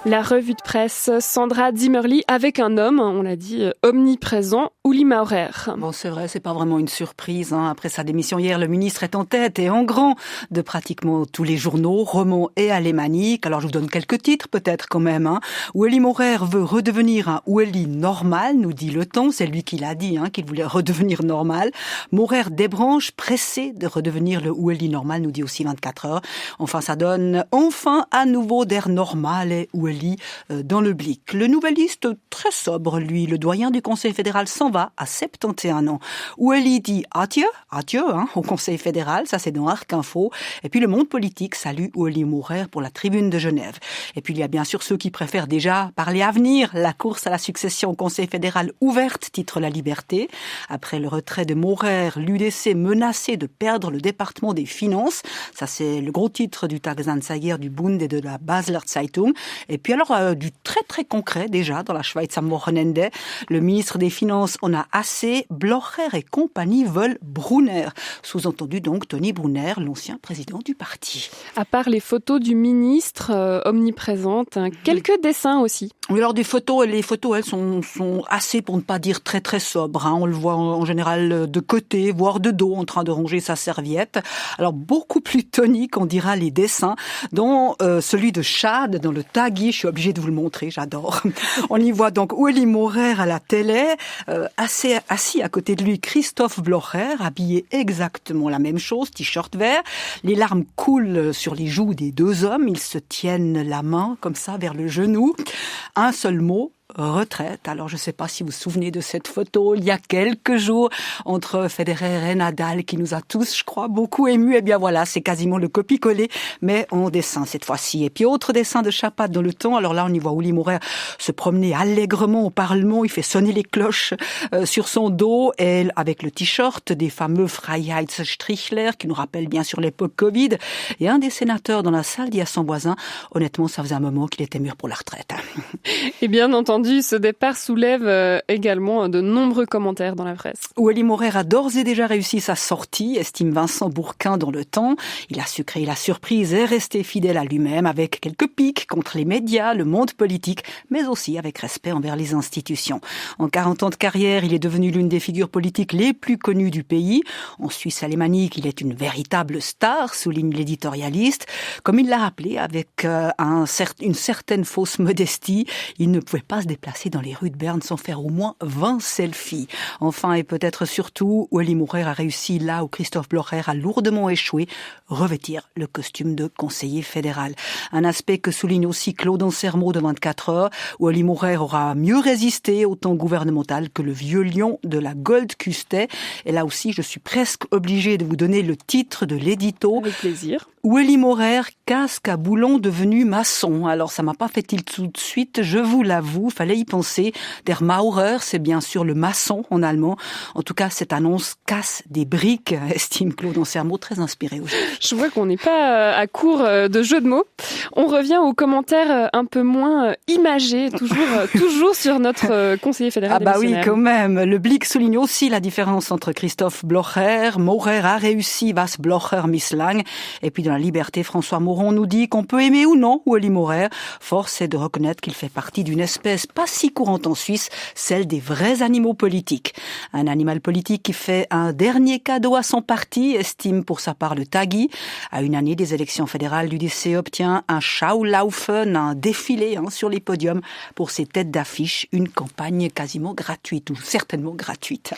La revue de presse, Sandra Zimmerli avec un homme, on l'a dit, omniprésent, Uli Maurer. Bon, c'est vrai, c'est pas vraiment une surprise. Après sa démission hier, le ministre est en tête et en grand de pratiquement tous les journaux, romans et alémaniques. Alors je vous donne quelques titres peut-être quand même. Uli Maurer veut redevenir un Uli normal, nous dit Le Temps. C'est lui qui l'a dit, qu'il voulait redevenir normal. Maurer débranche, pressé de redevenir le Uli normal, nous dit aussi 24 heures. Enfin, ça donne enfin à nouveau d'air normal et Uli dans le blic. Le nouvelliste très sobre, lui, le doyen du Conseil fédéral s'en va à 71 ans. Oueli dit adieu au Conseil fédéral, ça c'est dans Arc Info. Et puis le monde politique salue Uli Maurer pour la tribune de Genève. Et puis il y a bien sûr ceux qui préfèrent déjà parler avenir. La course à la succession au Conseil fédéral ouverte, titre La Liberté. Après le retrait de Maurer, l'UDC menacé de perdre le département des finances. Ça c'est le gros titre du Tagesanzeiger, du Bund et de la Basler Zeitung. Et puis alors, du très très concret déjà dans la Schweiz am Wochenende, le ministre des Finances en a assez, Blocher et compagnie veulent Brunner. Sous-entendu donc Tony Brunner, l'ancien président du parti. À part les photos du ministre omniprésentes, quelques dessins aussi. Oui, alors les photos elles sont assez, pour ne pas dire très très sobres. On le voit en général de côté, voire de dos, en train de ronger sa serviette. Alors beaucoup plus toniques, on dira, les dessins, dont celui de Chad dans le Tagui. Je suis obligée de vous le montrer, j'adore. On y voit donc Uli Maurer à la télé, assis à côté de lui Christoph Blocher, habillé exactement la même chose, t-shirt vert. Les larmes coulent sur les joues des deux hommes, ils se tiennent la main comme ça vers le genou. Un seul mot, retraite. Alors, je ne sais pas si vous vous souvenez de cette photo, il y a quelques jours, entre Federer et Nadal, qui nous a tous, je crois, beaucoup émus. Eh bien voilà, c'est quasiment le copier-coller, mais en dessin cette fois-ci. Et puis, autre dessin de Chapat dans Le Temps. Alors là, on y voit Uli Maurer se promener allègrement au Parlement. Il fait sonner les cloches sur son dos, et avec le t-shirt des fameux Freiheitsstrichler, qui nous rappellent bien sûr l'époque Covid. Et un des sénateurs dans la salle dit à son voisin, honnêtement, ça faisait un moment qu'il était mûr pour la retraite. Et bien entendu, ce départ soulève également de nombreux commentaires dans la presse. Uli Maurer a d'ores et déjà réussi sa sortie, estime Vincent Bourquin dans Le Temps. Il a su créer la surprise et rester fidèle à lui-même avec quelques piques contre les médias, le monde politique, mais aussi avec respect envers les institutions. En 40 ans de carrière, il est devenu l'une des figures politiques les plus connues du pays. En Suisse alémanique, il est une véritable star, souligne l'éditorialiste. Comme il l'a rappelé, avec une certaine fausse modestie, il ne pouvait pas se déplacer dans les rues de Berne sans faire au moins 20 selfies. Enfin, et peut-être surtout, Uli Maurer a réussi là où Christoph Blocher a lourdement échoué, revêtir le costume de conseiller fédéral. Un aspect que souligne aussi Claude Ansermo de 24 heures, où Uli Maurer aura mieux résisté au temps gouvernemental que le vieux lion de la Goldküste. Et là aussi, je suis presque obligée de vous donner le titre de l'édito. Avec plaisir. Uli Maurer, casque à boulon devenu maçon. Alors ça m'a pas fait tilt tout de suite, je vous l'avoue, fallait y penser. Der Maurer, c'est bien sûr le maçon en allemand. En tout cas, cette annonce casse des briques, estime Claude Ansermo, très inspiré aujourd'hui. Je vois qu'on n'est pas à court de jeux de mots. On revient aux commentaires un peu moins imagés, toujours sur notre conseiller fédéral. Ah bah oui, quand même. Le Blick souligne aussi la différence entre Christoph Blocher. Maurer a réussi, was Blocher misslang. Et puis dans La Liberté, François Moron nous dit qu'on peut aimer ou non Uli Maurer. Force est de reconnaître qu'il fait partie d'une espèce pas si courante en Suisse, celle des vrais animaux politiques. Un animal politique qui fait un dernier cadeau à son parti, estime pour sa part le Tagui. À une année des élections fédérales, l'UDC obtient un Schaulaufen, un défilé sur les podiums pour ses têtes d'affiche, une campagne quasiment gratuite, ou certainement gratuite.